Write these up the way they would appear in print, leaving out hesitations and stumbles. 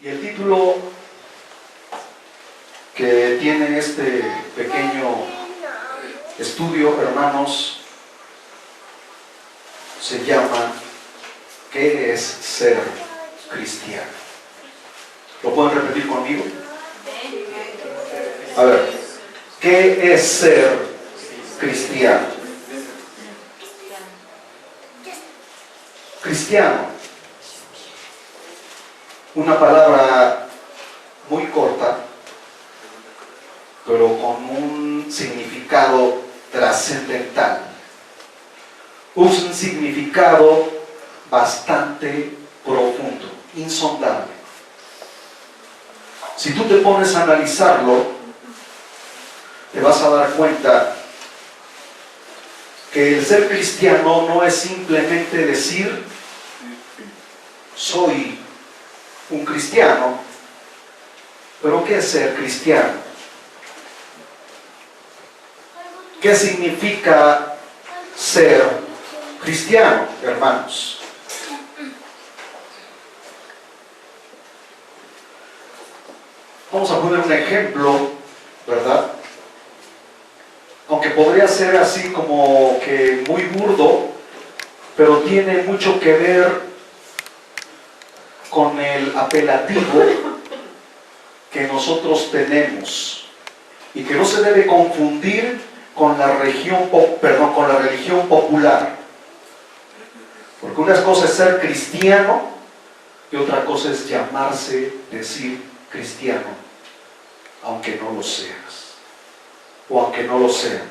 Y el título que tiene este pequeño estudio, hermanos, se llama ¿qué es ser cristiano? ¿Lo pueden repetir conmigo? A ver, ¿qué es ser cristiano? Cristiano, una palabra muy corta, pero con un significado trascendental, un significado bastante profundo, insondable. Si tú te pones a analizarlo, te vas a dar cuenta que el ser cristiano no es simplemente decir soy un cristiano, pero ¿qué es ser cristiano? ¿Qué significa ser cristiano, hermanos? Vamos a poner un ejemplo, ¿verdad? Aunque podría ser así como que muy burdo, pero tiene mucho que ver con el apelativo que nosotros tenemos y que no se debe confundir con la religión popular. Porque una cosa es ser cristiano y otra cosa es decir cristiano, aunque no lo seas o aunque no lo sea.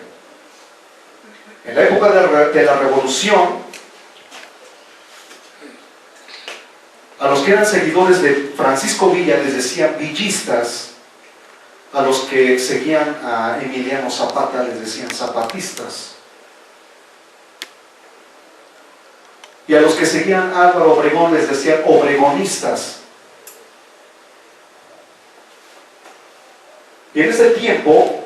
En la época de la revolución, a los que eran seguidores de Francisco Villa les decían villistas, a los que seguían a Emiliano Zapata les decían zapatistas, y a los que seguían a Álvaro Obregón les decían obregonistas. Y en ese tiempo,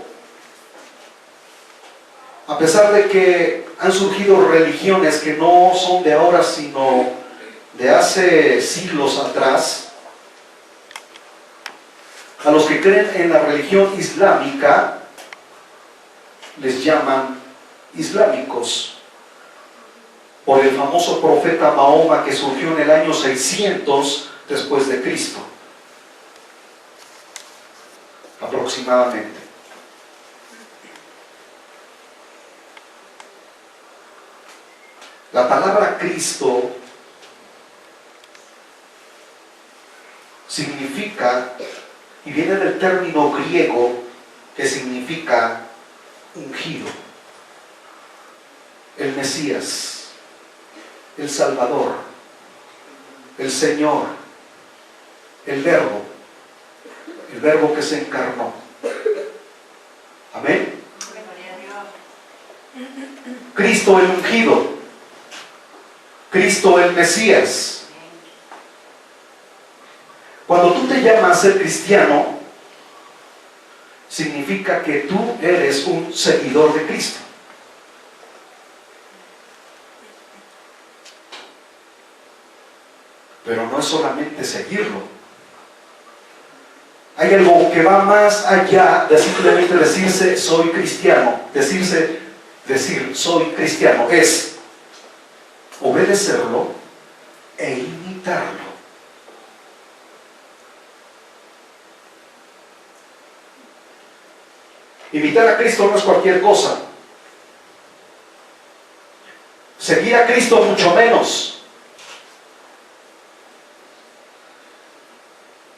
a pesar de que han surgido religiones que no son de ahora sino de hace siglos atrás, a los que creen en la religión islámica les llaman islámicos, por el famoso profeta Mahoma que surgió en el año 600 después de Cristo, aproximadamente. La palabra Cristo significa, y viene del término griego que significa ungido, el Mesías, el Salvador, el Señor, el Verbo que se encarnó. Amén. Cristo el ungido, Cristo el Mesías. Cuando tú te llamas a ser cristiano, significa que tú eres un seguidor de Cristo. Pero no es solamente seguirlo. Hay algo que va más allá de simplemente decirse soy cristiano. Decir soy cristiano es obedecerlo e imitarlo. Imitar a Cristo no es cualquier cosa. Seguir a Cristo mucho menos.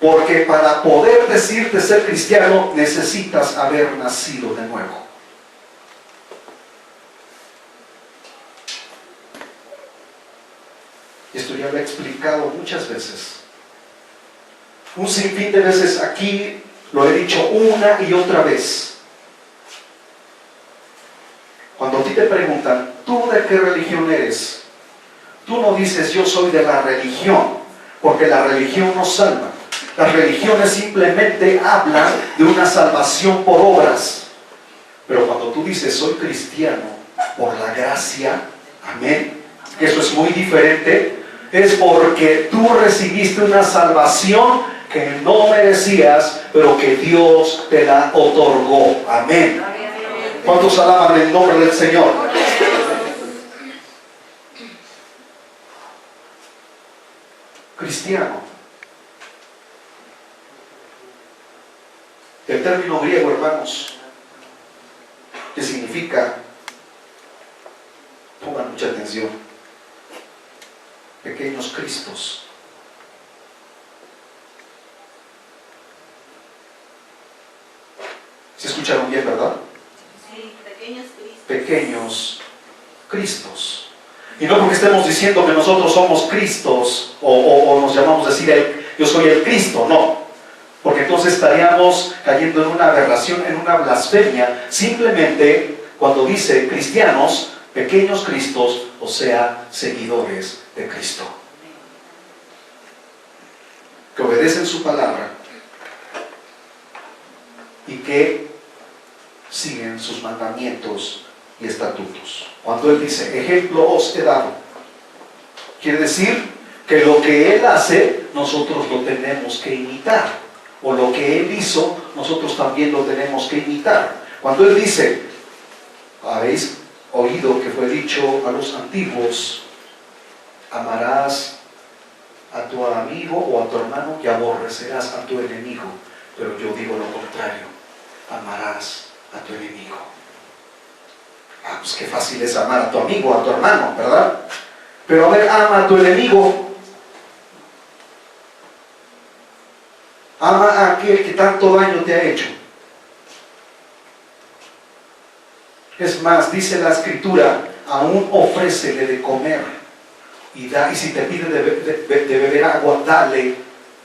Porque para poder decirte ser cristiano necesitas haber nacido de nuevo. Esto ya lo he explicado muchas veces. Un sinfín de veces aquí lo he dicho una y otra vez. Cuando a ti te preguntan, ¿tú de qué religión eres? Tú no dices, yo soy de la religión, porque la religión no salva. Las religiones simplemente hablan de una salvación por obras. Pero cuando tú dices, soy cristiano por la gracia, amén, que eso es muy diferente, es porque tú recibiste una salvación que no merecías, pero que Dios te la otorgó. Amén. ¿Cuántos alaban el nombre del Señor? Cristiano. El término griego, hermanos, que significa, pongan mucha atención, pequeños Cristos. ¿Se escucharon bien, verdad? Sí, pequeños Cristos. Pequeños Cristos. Y no porque estemos diciendo que nosotros somos Cristos o nos llamamos decir yo soy el Cristo, no. Porque entonces estaríamos cayendo en una aberración, en una blasfemia, simplemente cuando dice cristianos, pequeños Cristos, o sea, seguidores de Cristo. Que obedecen su palabra y que siguen sus mandamientos y estatutos. Cuando Él dice, ejemplo os he dado, quiere decir que lo que Él hace, nosotros lo tenemos que imitar. O lo que Él hizo, nosotros también lo tenemos que imitar. Cuando Él dice, habéis oído que fue dicho a los antiguos, amarás a tu amigo o a tu hermano y aborrecerás a tu enemigo. Pero yo digo lo contrario, amarás a tu enemigo. Pues qué fácil es amar a tu amigo, a tu hermano, ¿verdad? Pero a ver, ama a tu enemigo. Ama a aquel que tanto daño te ha hecho. Es más, dice la Escritura, aún ofrécele de comer y si te pide de beber agua, dale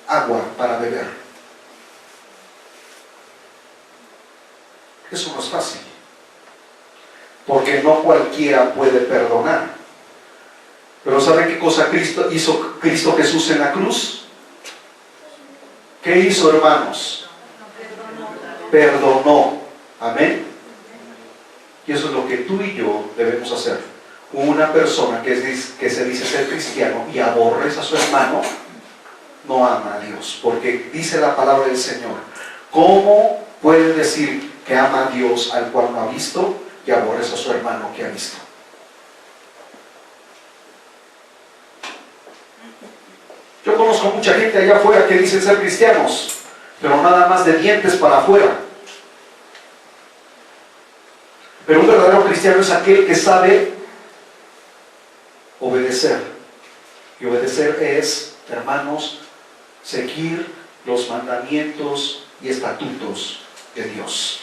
agua para beber. Eso no es fácil, porque no cualquiera puede perdonar. Pero ¿saben qué cosa hizo Cristo Jesús en la cruz? ¿Qué hizo, hermanos? Perdonó. Amén. Y eso es lo que tú y yo debemos hacer. Una persona que se dice ser cristiano y aborrece a su hermano, no ama a Dios. Porque dice la palabra del Señor, ¿cómo puede decir que ama a Dios al cual no ha visto y aborrece a su hermano que ha visto? Yo conozco mucha gente allá afuera que dicen ser cristianos, pero nada más de dientes para afuera. Pero un verdadero cristiano es aquel que sabe obedecer. Y obedecer es, hermanos, seguir los mandamientos y estatutos de Dios.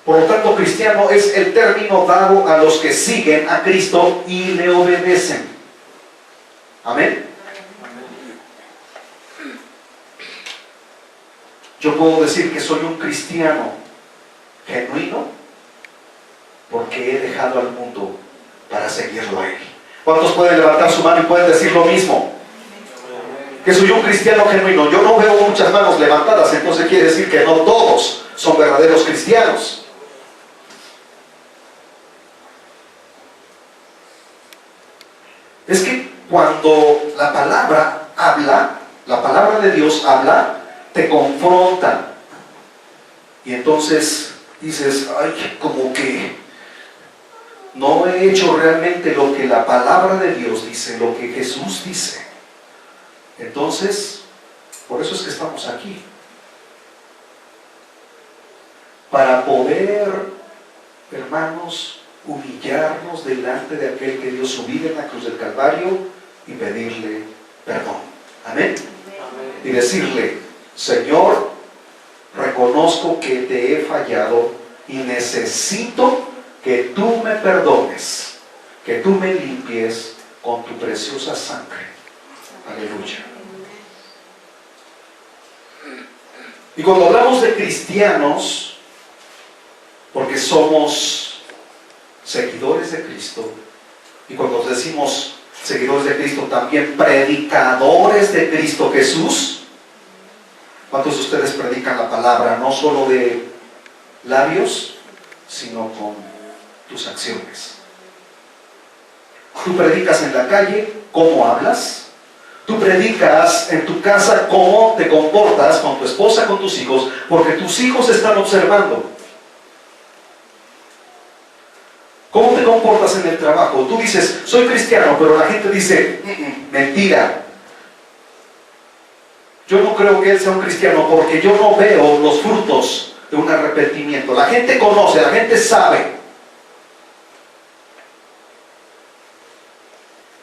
Por lo tanto, cristiano es el término dado a los que siguen a Cristo y le obedecen. Amén. Yo puedo decir que soy un cristiano genuino porque he dejado al mundo para seguirlo a Él. ¿Cuántos pueden levantar su mano y pueden decir lo mismo? Que soy un cristiano genuino. Yo no veo muchas manos levantadas, entonces quiere decir que no todos son verdaderos cristianos. Es que cuando la palabra habla, la palabra de Dios habla, te confronta. Y entonces dices, ay, como que no he hecho realmente lo que la palabra de Dios dice, lo que Jesús dice. Entonces, por eso es que estamos aquí. Para poder, hermanos, humillarnos delante de aquel que dio su vida en la cruz del Calvario y pedirle perdón. Amén. Y decirle, Señor, reconozco que te he fallado y necesito que tú me perdones, que tú me limpies con tu preciosa sangre. Aleluya. Y cuando hablamos de cristianos, porque somos seguidores de Cristo, y cuando decimos seguidores de Cristo, también predicadores de Cristo Jesús. ¿Cuántos de ustedes predican la palabra no solo de labios, sino con tus acciones? Tú predicas en la calle, ¿cómo hablas? Tú predicas en tu casa cómo te comportas con tu esposa, con tus hijos, porque tus hijos están observando. ¿Cómo te comportas en el trabajo? Tú dices, soy cristiano, pero la gente dice, mentira. Yo no creo que él sea un cristiano porque yo no veo los frutos de un arrepentimiento. La gente conoce, la gente sabe.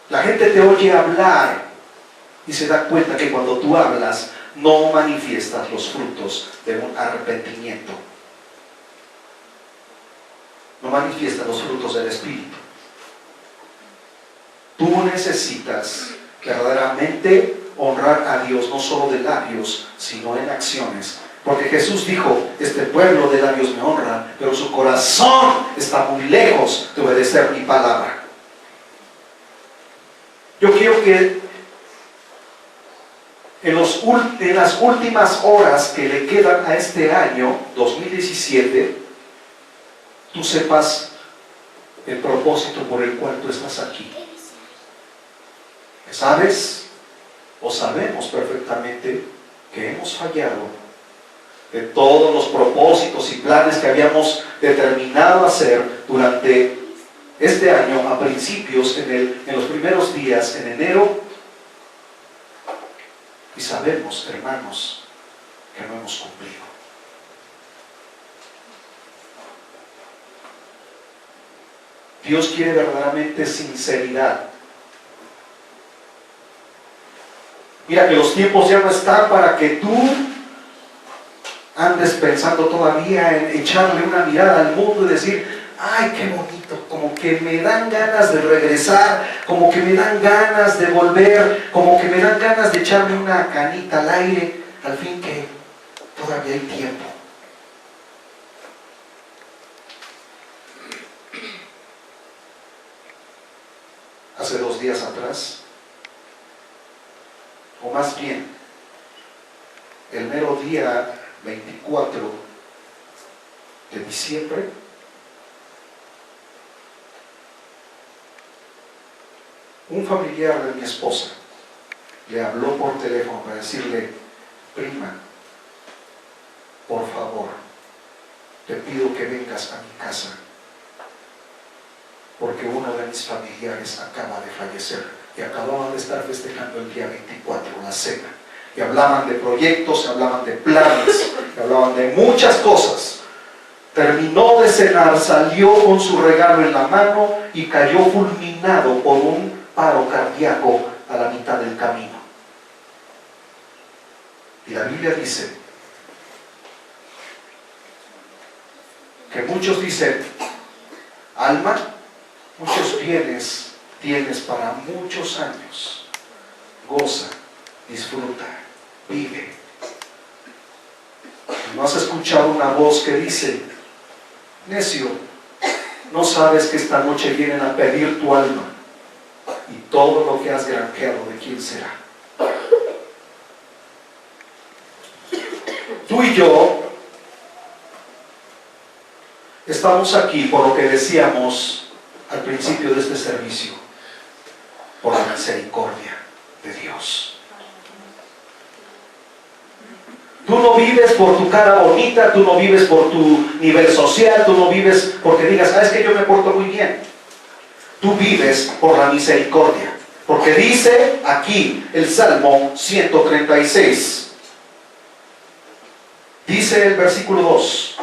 La gente te oye hablar y se da cuenta que cuando tú hablas no manifiestas los frutos de un arrepentimiento. No manifiestas los frutos del Espíritu. Tú necesitas verdaderamente honrar a Dios, no solo de labios, sino en acciones. Porque Jesús dijo, este pueblo de labios me honra, pero su corazón está muy lejos de obedecer mi palabra. Yo quiero que en las últimas horas que le quedan a este año 2017, tú sepas el propósito por el cual tú estás aquí. ¿Sabes? O sabemos perfectamente que hemos fallado de todos los propósitos y planes que habíamos determinado hacer durante este año, a principios, en los primeros días, en enero. Y sabemos, hermanos, que no hemos cumplido. Dios quiere verdaderamente sinceridad. Mira que los tiempos ya no están para que tú andes pensando todavía en echarle una mirada al mundo y decir, ay, qué bonito, como que me dan ganas de regresar, como que me dan ganas de volver, como que me dan ganas de echarme una canita al aire, al fin que todavía hay tiempo. Hace 2 días atrás, o más bien, el mero día 24 de diciembre, un familiar de mi esposa le habló por teléfono para decirle, prima, por favor, te pido que vengas a mi casa, porque uno de mis familiares acaba de fallecer y acababan de estar festejando el día 24 la cena. Y hablaban de proyectos, hablaban de planes, hablaban de muchas cosas. Terminó de cenar, salió con su regalo en la mano y cayó fulminado por un paro cardíaco a la mitad del camino. Y la Biblia dice que muchos dicen, alma, muchos bienes tienes para muchos años, goza, disfruta, vive. ¿No has escuchado una voz que dice, necio, no sabes que esta noche vienen a pedir tu alma y todo lo que has granjeado de quién será? Tú y yo estamos aquí por lo que decíamos al principio de este servicio, por la misericordia de Dios. Tú no vives por tu cara bonita, tú no vives por tu nivel social, tú no vives porque digas, es que yo me porto muy bien. Tú vives por la misericordia, porque dice aquí el Salmo 136, dice el versículo 2,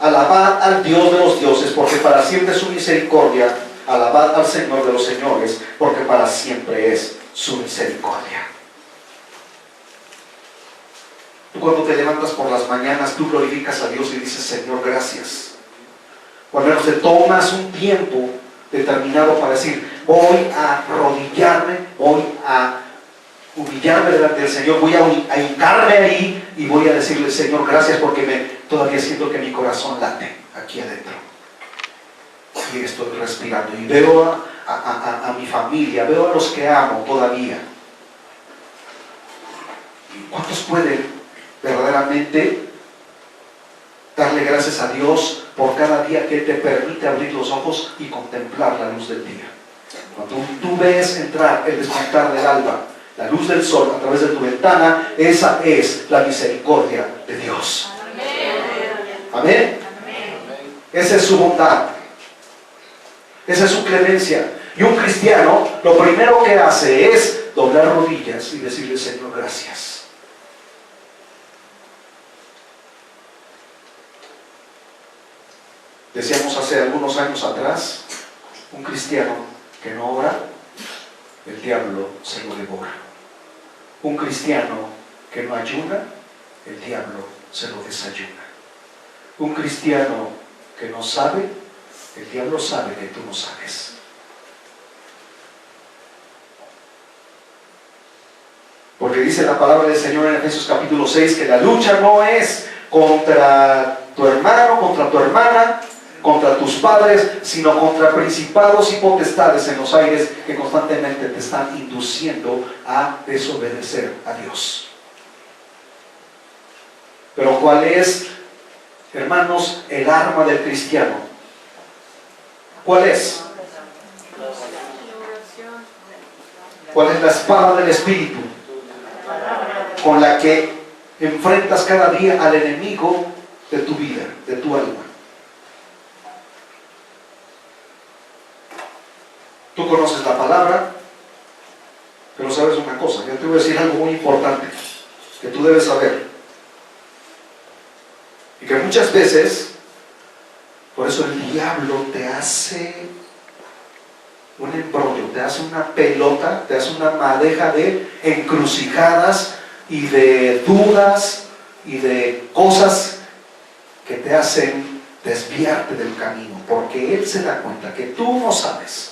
alabad al Dios de los dioses, porque para siempre es su misericordia, alabad al Señor de los señores, porque para siempre es su misericordia. Tú cuando te levantas por las mañanas, tú glorificas a Dios y dices, Señor, gracias. Cuando menos te tomas un tiempo determinado para decir, voy a arrodillarme, voy a humillarme delante del Señor, voy a hincarme ahí y voy a decirle, Señor, gracias, porque todavía siento que mi corazón late aquí adentro. Y estoy respirando y veo a mi familia, veo a los que amo todavía. ¿Cuántos pueden verdaderamente darle gracias a Dios por cada día que Él te permite abrir los ojos y contemplar la luz del día? Cuando tú ves entrar el despertar del alba la luz del sol a través de tu ventana, esa es la misericordia de Dios. Amén. Esa es su bondad. Esa es su clemencia. Y un cristiano lo primero que hace es doblar rodillas y decirle: Señor, gracias. Decíamos hace algunos años atrás, un cristiano que no ora, el diablo se lo devora. Un cristiano que no ayuna, el diablo se lo desayuna. Un cristiano que no sabe, el diablo sabe que tú no sabes. Porque dice la palabra del Señor en Efesios capítulo 6 que la lucha no es contra tu hermano, contra tu hermana, contra tus padres, sino contra principados y potestades en los aires que constantemente te están induciendo a desobedecer a Dios. Pero ¿cuál es, hermanos, el arma del cristiano? ¿Cuál es? ¿Cuál es la espada del Espíritu con la que enfrentas cada día al enemigo de tu vida, de tu alma? Tú conoces la palabra, pero sabes una cosa. Yo te voy a decir algo muy importante que tú debes saber. Y que muchas veces, por eso el diablo te hace un embrollo, te hace una pelota, te hace una madeja de encrucijadas y de dudas y de cosas que te hacen desviarte del camino, porque él se da cuenta que tú no sabes.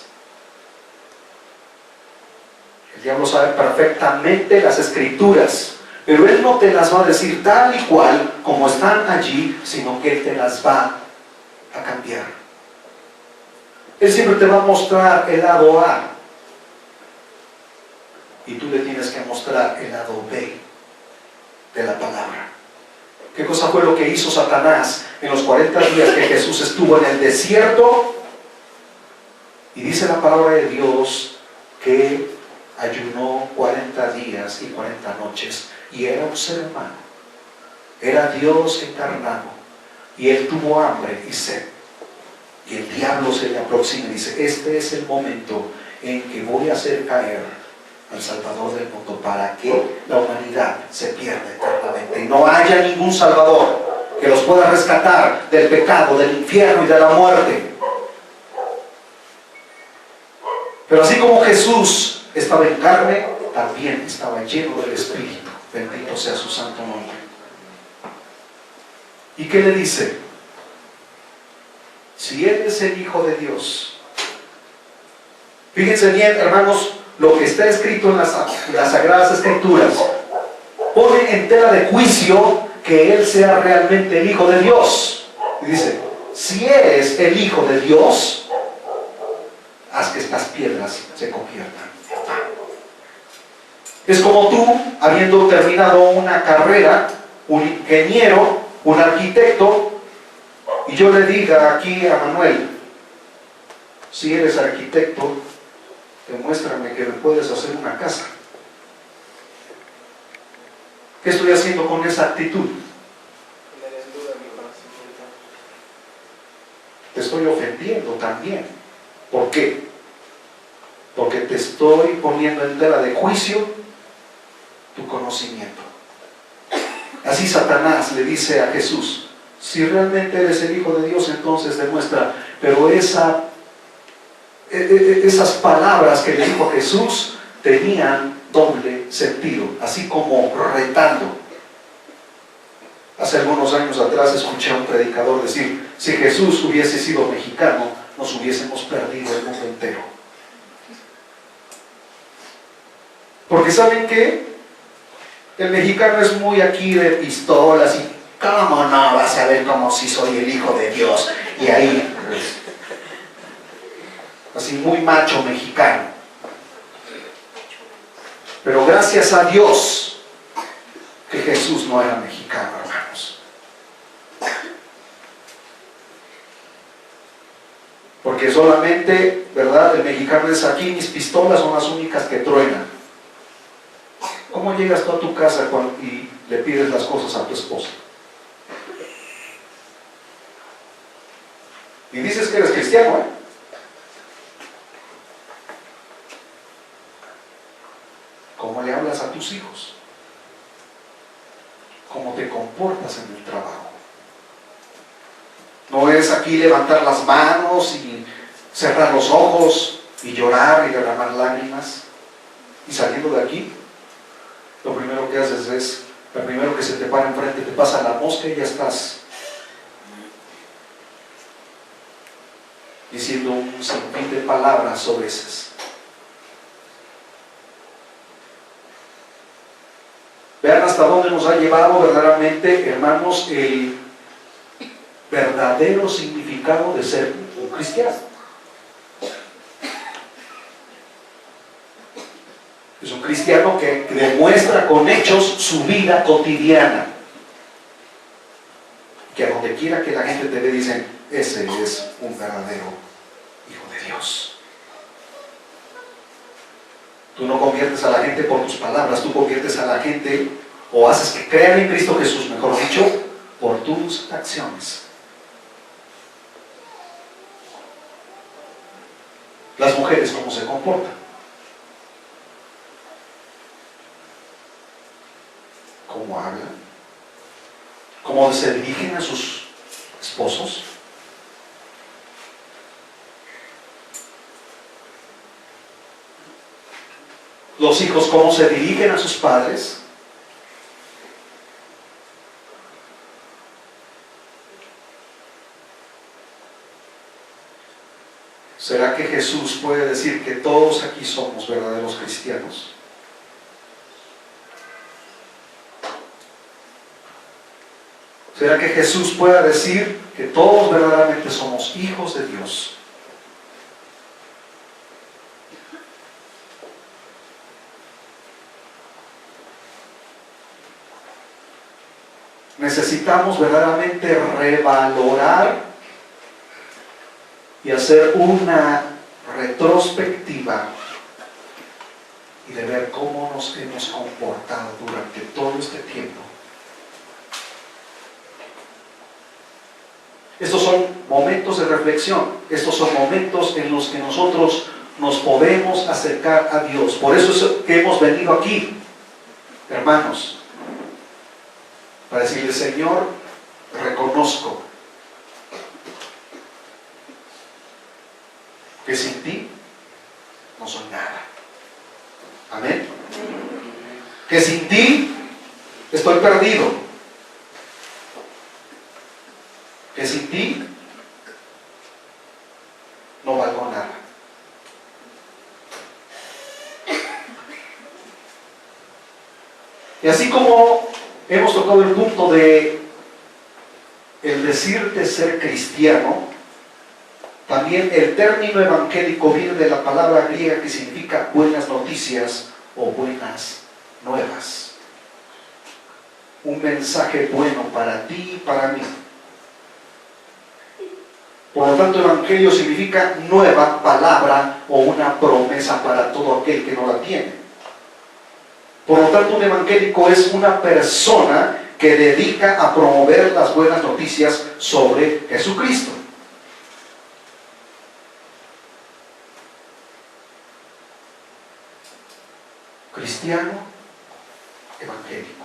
El diablo sabe perfectamente las escrituras, pero él no te las va a decir tal y cual como están allí, sino que él te las va a cambiar. Él siempre te va a mostrar el lado A y tú le tienes que mostrar el lado B de la palabra. ¿Qué cosa fue lo que hizo Satanás en los 40 días que Jesús estuvo en el desierto? Y dice la palabra de Dios que ayunó 40 días y 40 noches y era un ser humano, era Dios encarnado, y él tuvo hambre y sed. Y el diablo se le aproxima y dice: este es el momento en que voy a hacer caer al Salvador del mundo para que la humanidad se pierda eternamente y no haya ningún Salvador que los pueda rescatar del pecado, del infierno y de la muerte. Pero así como Jesús estaba en carne, también estaba lleno del Espíritu. Bendito sea su santo nombre. ¿Y qué le dice? Si Él es el Hijo de Dios. Fíjense bien, hermanos, lo que está escrito en las Sagradas Escrituras pone en tela de juicio que Él sea realmente el Hijo de Dios. Y dice: si eres el Hijo de Dios, haz que estas piedras se conviertan en pan. Es como tú, habiendo terminado una carrera, un ingeniero, un arquitecto, y yo le diga aquí a Manuel: si eres arquitecto, demuéstrame que me puedes hacer una casa. ¿Qué estoy haciendo con esa actitud? Te estoy ofendiendo también. ¿Por qué? Porque te estoy poniendo en tela de juicio tu conocimiento. Así Satanás le dice a Jesús: si realmente eres el Hijo de Dios, entonces demuestra. Pero esas palabras que le dijo Jesús tenían doble sentido, así como retando. Hace algunos años atrás escuché a un predicador decir: si Jesús hubiese sido mexicano, nos hubiésemos perdido el mundo entero. Porque ¿saben qué? El mexicano es muy aquí de pistolas y ¿cómo no vas a ver cómo si soy el Hijo de Dios? Y ahí, pues, así muy macho mexicano. Pero gracias a Dios que Jesús no era mexicano, hermanos. Porque solamente, ¿verdad? El mexicano es: aquí mis pistolas son las únicas que truenan. ¿Cómo llegas tú a tu casa y le pides las cosas a tu esposa? Y dices que eres cristiano, ¿eh? ¿Cómo le hablas a tus hijos? ¿Cómo te comportas en el trabajo? No es aquí levantar las manos y cerrar los ojos y llorar y derramar lágrimas. Y saliendo de aquí, lo primero que haces es, lo primero que se te para enfrente, te pasa la mosca y ya estás diciendo un sinfín de palabras soeces. Vean hasta dónde nos ha llevado verdaderamente, hermanos, el verdadero significado de ser un cristiano. Es un cristiano que demuestra con hechos su vida cotidiana. Que a donde quiera que la gente te ve dicen, ese es un verdadero hijo de Dios. Tú no conviertes a la gente por tus palabras, tú conviertes a la gente o haces que crean en Cristo Jesús, mejor dicho, por tus acciones. Las mujeres, ¿cómo se comportan? ¿Cómo hablan? ¿Cómo se dirigen a sus esposos? Los hijos, ¿cómo se dirigen a sus padres? ¿Será que Jesús puede decir que todos aquí somos verdaderos cristianos? ¿Será que Jesús pueda decir que todos verdaderamente somos hijos de Dios? Necesitamos verdaderamente revalorar y hacer una retrospectiva y de ver cómo nos hemos comportado durante todo este tiempo. Estos son momentos de reflexión, estos son momentos en los que nosotros nos podemos acercar a Dios. Por eso es que hemos venido aquí, hermanos, para decirle, Señor, reconozco que sin ti no soy nada. Amén. Que sin ti estoy perdido. Que sin ti no valgo nada. Y así como hemos tocado el punto de el decirte ser cristiano, también el término evangélico viene de la palabra griega que significa buenas noticias o buenas nuevas. Un mensaje bueno para ti y para mí. Por lo tanto, evangelio significa nueva palabra o una promesa para todo aquel que no la tiene. Por lo tanto, un evangélico es una persona que dedica a promover las buenas noticias sobre Jesucristo. Cristiano evangélico.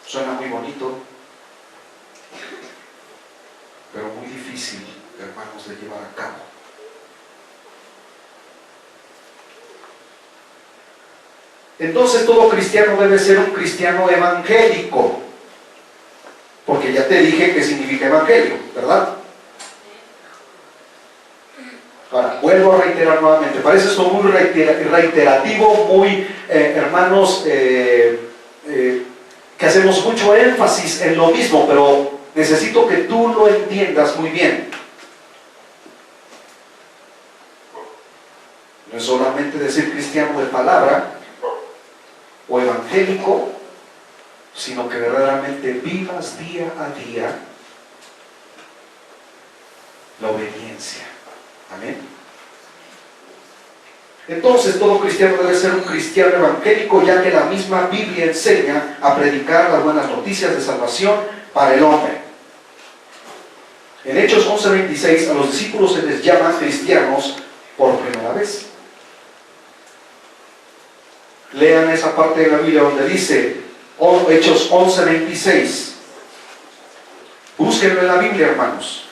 Suena muy bonito, pero muy difícil, hermanos, de llevar a cabo. Entonces todo cristiano debe ser un cristiano evangélico, porque ya te dije qué significa evangelio, ¿verdad? Ahora, vuelvo a reiterar nuevamente, parece esto muy reiterativo, muy, hermanos, que hacemos mucho énfasis en lo mismo, pero necesito que tú lo entiendas muy bien. No es solamente decir cristiano de palabra o evangélico, sino que verdaderamente vivas día a día la obediencia. Amén. Entonces todo cristiano debe ser un cristiano evangélico, ya que la misma Biblia enseña a predicar las buenas noticias de salvación para el hombre. En Hechos 11:26 a los discípulos se les llama cristianos por primera vez. Lean esa parte de la Biblia donde dice Hechos 11:26. Búsquenlo en la Biblia, hermanos.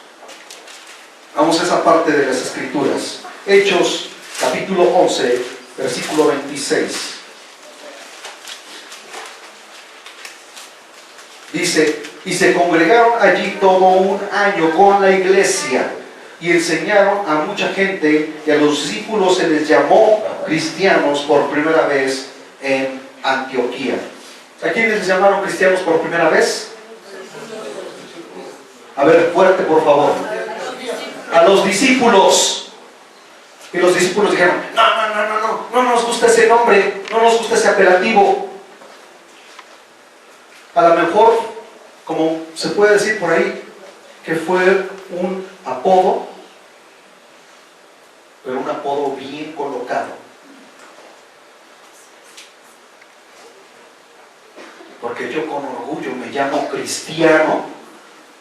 Vamos a esa parte de las Escrituras. Hechos capítulo 11, versículo 26. Dice, y se congregaron allí todo un año con la iglesia y enseñaron a mucha gente, y a los discípulos se les llamó cristianos por primera vez en Antioquía. ¿A quiénes les llamaron cristianos por primera vez? A ver, fuerte por favor. A los discípulos. Y los discípulos dijeron, no nos gusta ese nombre, no nos gusta ese apelativo. A lo mejor, como se puede decir por ahí, que fue un apodo, pero un apodo bien colocado. Porque yo con orgullo me llamo cristiano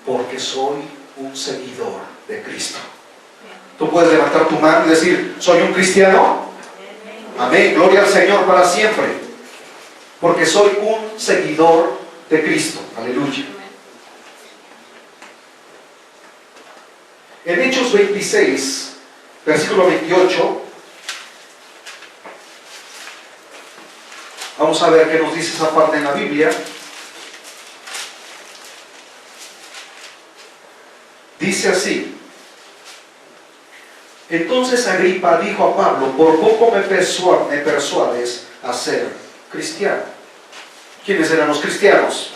porque soy un seguidor de Cristo. Tú puedes levantar tu mano y decir, ¿soy un cristiano? Amén, gloria al Señor para siempre. Porque soy un seguidor de Cristo. Aleluya. En Hechos 26, versículo 28, vamos a ver qué nos dice esa parte en la Biblia. Dice así. Entonces Agripa dijo a Pablo, por poco me persuades a ser cristiano. ¿Quiénes eran los cristianos?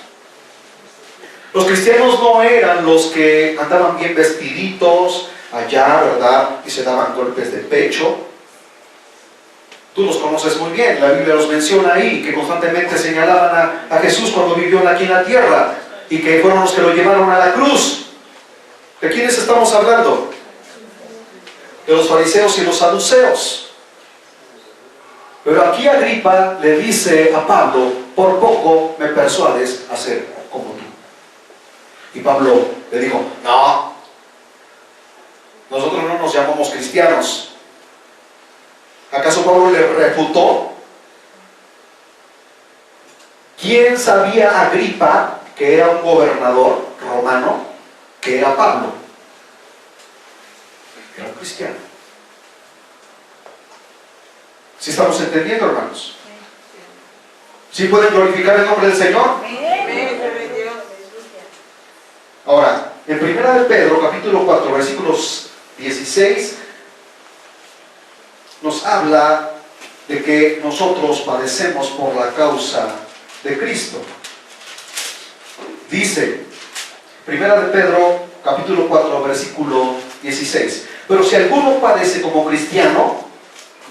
Los cristianos no eran los que andaban bien vestiditos allá, ¿verdad? Y se daban golpes de pecho. Tú los conoces muy bien, la Biblia los menciona ahí, que constantemente señalaban a Jesús cuando vivió aquí en la tierra, y que fueron los que lo llevaron a la cruz. ¿De quiénes estamos hablando? De los fariseos y los saduceos. Pero aquí Agripa le dice a Pablo, por poco me persuades a ser como tú. Y Pablo le dijo, no, nosotros no nos llamamos cristianos. ¿Acaso Pablo le refutó? ¿Quién sabía Agripa que era un gobernador romano? Que era Pablo. Era un cristiano. ¿Sí estamos entendiendo, hermanos? ¿Sí pueden glorificar el nombre del Señor? Ahora, en 1 Pedro, capítulo 4, versículos 16, nos habla de que nosotros padecemos por la causa de Cristo. Dice, 1 Pedro, capítulo 4, versículo 16, pero si alguno padece como cristiano,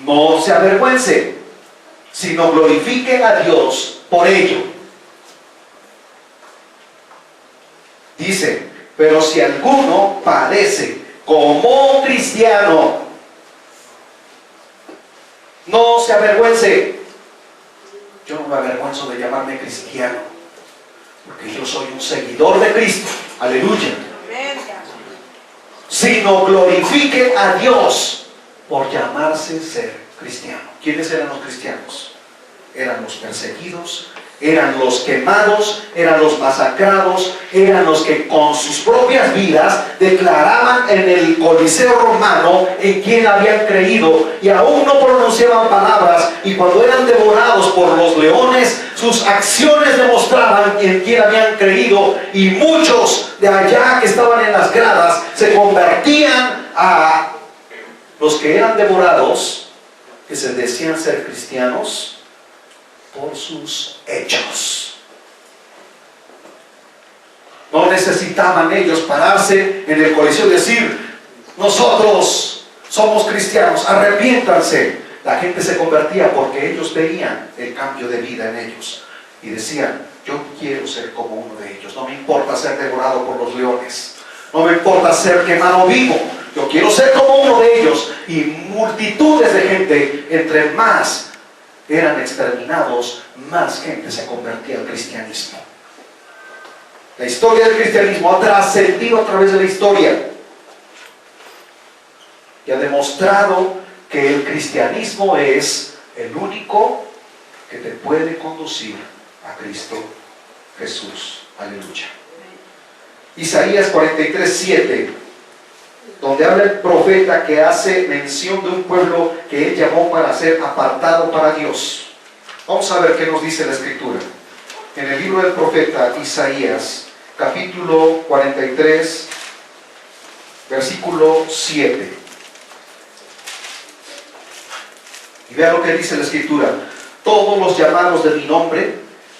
no se avergüence, sino glorifique a Dios por ello. Dice, pero si alguno padece como cristiano, no se avergüence. Yo no me avergüenzo de llamarme cristiano, porque yo soy un seguidor de Cristo. Aleluya. Sino glorifique a Dios por llamarse ser cristiano. ¿Quiénes eran los cristianos? Eran los perseguidos, eran los quemados, eran los masacrados, eran los que con sus propias vidas declaraban en el Coliseo romano en quién habían creído, y aún no pronunciaban palabras, y cuando eran devorados por los leones, sus acciones demostraban en quién habían creído, y muchos de allá que estaban en las gradas se convertían a los que eran devorados, que se decían ser cristianos, por sus hechos. No necesitaban ellos pararse en el coliseo y decir, nosotros somos cristianos, arrepiéntanse. La gente se convertía porque ellos veían el cambio de vida en ellos y decían, yo quiero ser como uno de ellos. No me importa ser devorado por los leones, no me importa ser quemado vivo, Yo quiero ser como uno de ellos. Y multitudes de gente, entre más eran exterminados, más gente se convertía al cristianismo. La historia del cristianismo ha trascendido a través de la historia y ha demostrado que el cristianismo es el único que te puede conducir a Cristo Jesús. Aleluya. Isaías 43:7, donde habla el profeta que hace mención de un pueblo que él llamó para ser apartado para Dios. Vamos a ver qué nos dice la Escritura. En el libro del profeta Isaías, capítulo 43, versículo 7. Y vea lo que dice la Escritura. Todos los llamados de mi nombre,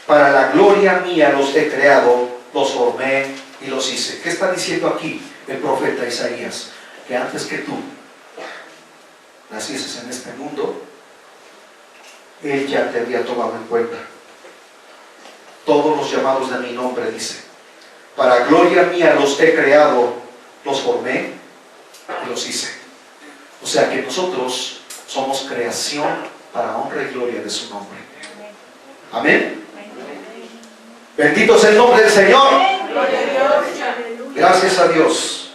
para la gloria mía los he creado, los formé y los hice. ¿Qué está diciendo aquí el profeta Isaías? Que antes que tú nacieses en este mundo, Él ya te había tomado en cuenta. Todos los llamados de mi nombre, dice, para gloria mía los he creado, los formé y los hice. O sea que nosotros somos creación para honra y gloria de su nombre. Amén. Bendito es el nombre del Señor. Gracias a Dios.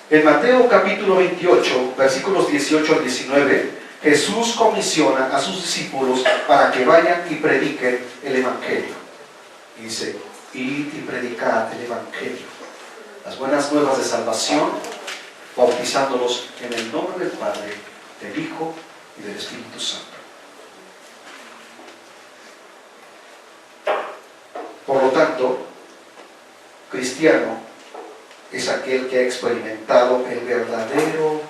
En Mateo capítulo 28, versículos 18 al 19, Jesús comisiona a sus discípulos para que vayan y prediquen el Evangelio. Y dice, id y predicad el Evangelio, las buenas nuevas de salvación, bautizándolos en el nombre del Padre, del Hijo y del Espíritu Santo. Por lo tanto, cristiano es aquel que ha experimentado el verdadero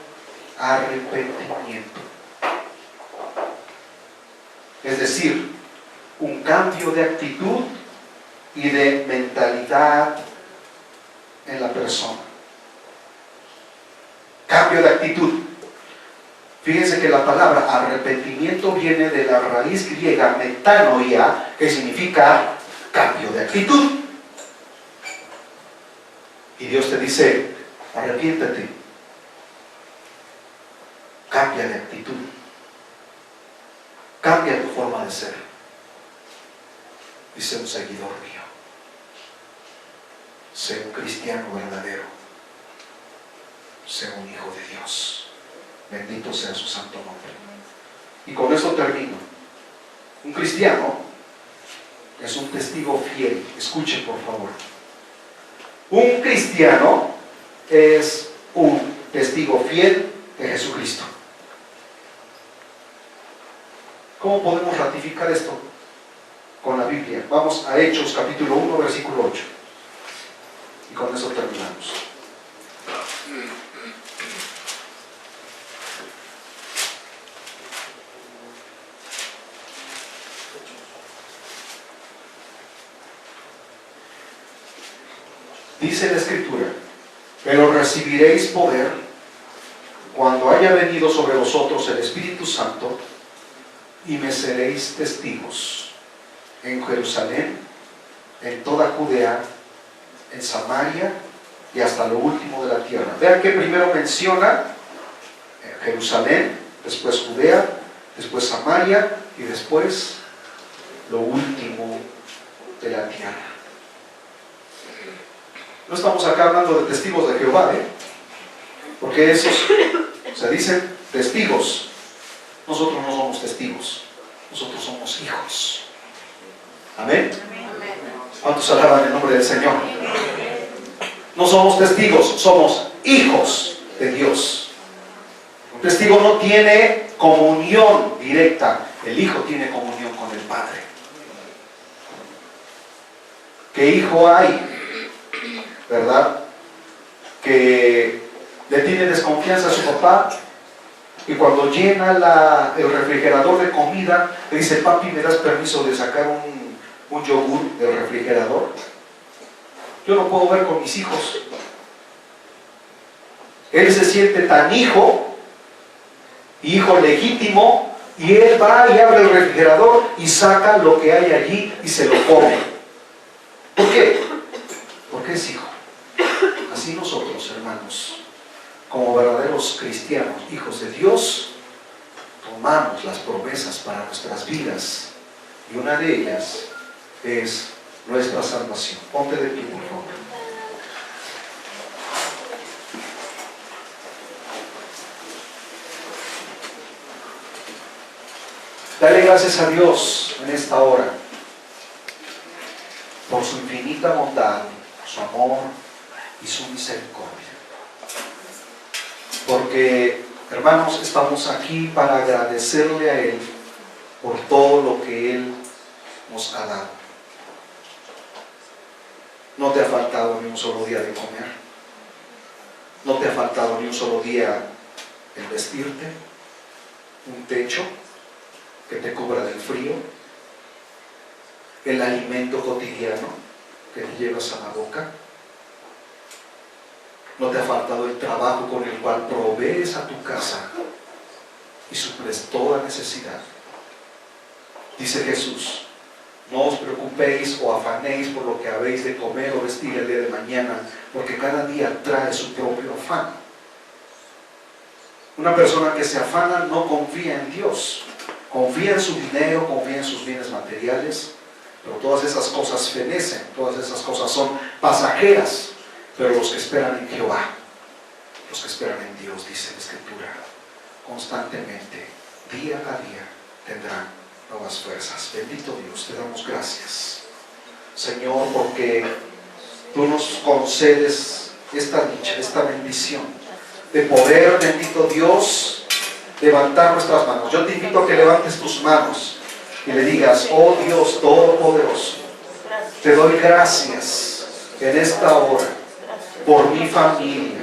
arrepentimiento. Es decir, un cambio de actitud y de mentalidad en la persona. Cambio de actitud. Fíjense que la palabra arrepentimiento viene de la raíz griega metanoia, que significa cambio de actitud. Y Dios te dice, arrepiéntete, cambia de actitud, cambia tu forma de ser, y sé un seguidor mío, sé un cristiano verdadero, sé un hijo de Dios. Bendito sea su santo nombre. Y con eso termino. Un cristiano es un testigo fiel. Escuchen, por favor. Un cristiano es un testigo fiel de Jesucristo. ¿Cómo podemos ratificar esto? Con la Biblia. Vamos a Hechos capítulo 1, versículo 8. Y con eso terminamos. Dice la Escritura, pero recibiréis poder cuando haya venido sobre vosotros el Espíritu Santo, y me seréis testigos en Jerusalén, en toda Judea, en Samaria y hasta lo último de la tierra. Vean que primero menciona Jerusalén, después Judea, después Samaria y después lo último de la tierra. No estamos acá hablando de testigos de Jehová, porque esos se dicen testigos. Nosotros no somos testigos, nosotros somos hijos. Amén. ¿Cuántos alaban el nombre del Señor? No somos testigos, somos hijos de Dios. Un testigo no tiene comunión directa, el hijo tiene comunión con el Padre. ¿Qué hijo hay, verdad, que le tiene desconfianza a su papá y cuando llena el refrigerador de comida le dice, papi, ¿me das permiso de sacar un yogur del refrigerador? Yo no puedo ver con mis hijos. Él se siente tan hijo legítimo, y él va y abre el refrigerador y saca lo que hay allí y se lo come. ¿Por qué? Porque es hijo. Así nosotros, hermanos, como verdaderos cristianos, hijos de Dios, tomamos las promesas para nuestras vidas, y una de ellas es nuestra salvación. Ponte de pie, por favor. Dale gracias a Dios en esta hora por su infinita bondad, su amor y su misericordia. Porque, hermanos, estamos aquí para agradecerle a Él por todo lo que Él nos ha dado. No te ha faltado ni un solo día de comer. No te ha faltado ni un solo día el vestirte, un techo que te cubra del frío, el alimento cotidiano que te llevas a la boca. No te ha faltado el trabajo con el cual provees a tu casa y suples toda necesidad. Dice Jesús: no os preocupéis o afanéis por lo que habéis de comer o vestir el día de mañana, porque cada día trae su propio afán. Una persona que se afana no confía en Dios, confía en su dinero, confía en sus bienes materiales, pero todas esas cosas fenecen, todas esas cosas son pasajeras. Pero los que esperan en Jehová, los que esperan en Dios, dice la Escritura, constantemente, día a día, tendrán nuevas fuerzas. Bendito Dios, te damos gracias, Señor, porque tú nos concedes esta dicha, esta bendición de poder, bendito Dios, levantar nuestras manos. Yo te invito a que levantes tus manos y le digas: oh Dios Todopoderoso, te doy gracias en esta hora por mi familia.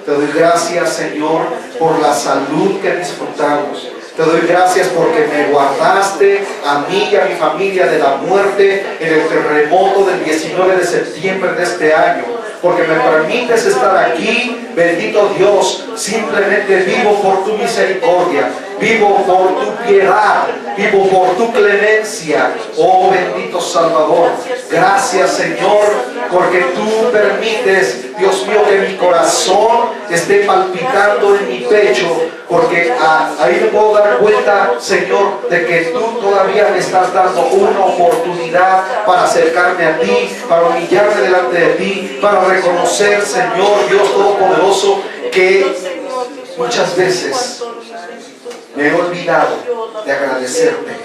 Te doy gracias, Señor, por la salud que disfrutamos. Te doy gracias porque me guardaste a mí y a mi familia de la muerte en el terremoto del 19 de septiembre de este año. Porque me permites estar aquí, bendito Dios. Simplemente vivo por tu misericordia, vivo por tu piedad, vivo por tu clemencia, oh bendito Salvador. Gracias, Señor, porque tú permites, Dios mío, que mi corazón esté palpitando en mi pecho, porque ahí me puedo dar cuenta, Señor, de que tú todavía me estás dando una oportunidad para acercarme a ti, para humillarme delante de ti, para reconocer, Señor Dios Todopoderoso, que muchas veces me he olvidado de agradecerte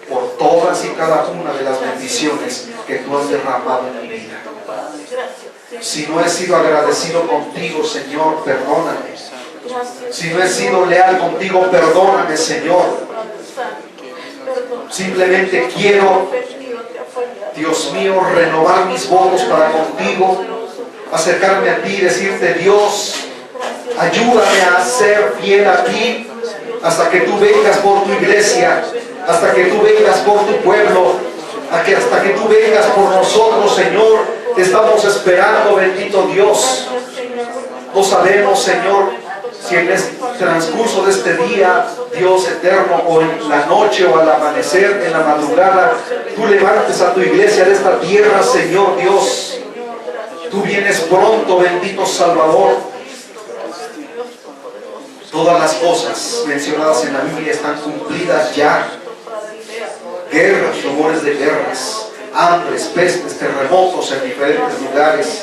por todas y cada una de las bendiciones que tú has derramado en mi vida. Si no he sido agradecido contigo, Señor, perdóname. Si no he sido leal contigo, perdóname, Señor. Simplemente quiero, Dios mío, renovar mis votos para contigo, acercarme a ti y decirte: Dios, ayúdame a ser fiel a ti hasta que tú vengas por tu iglesia, hasta que tú vengas por tu pueblo, hasta que tú vengas por nosotros, Señor. Te estamos esperando, bendito Dios. No sabemos, Señor, si en el transcurso de este día, Dios eterno, o en la noche o al amanecer, en la madrugada, tú levantes a tu iglesia de esta tierra, Señor Dios. Tú vienes pronto, bendito Salvador. Todas las cosas mencionadas en la Biblia están cumplidas ya. Guerras, rumores de guerras, hambres, pestes, terremotos en diferentes lugares,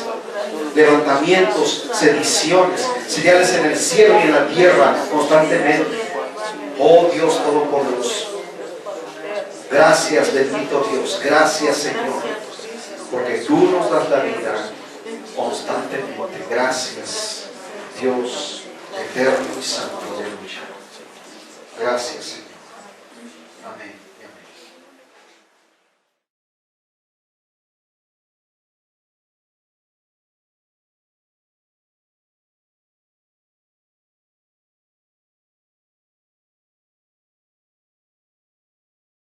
levantamientos, sediciones, señales en el cielo y en la tierra constantemente. Oh Dios Todopoderoso, gracias, bendito Dios, gracias, Señor, porque tú nos das la vida constantemente. Gracias, Dios eterno y santo, aleluya. Gracias, Señor.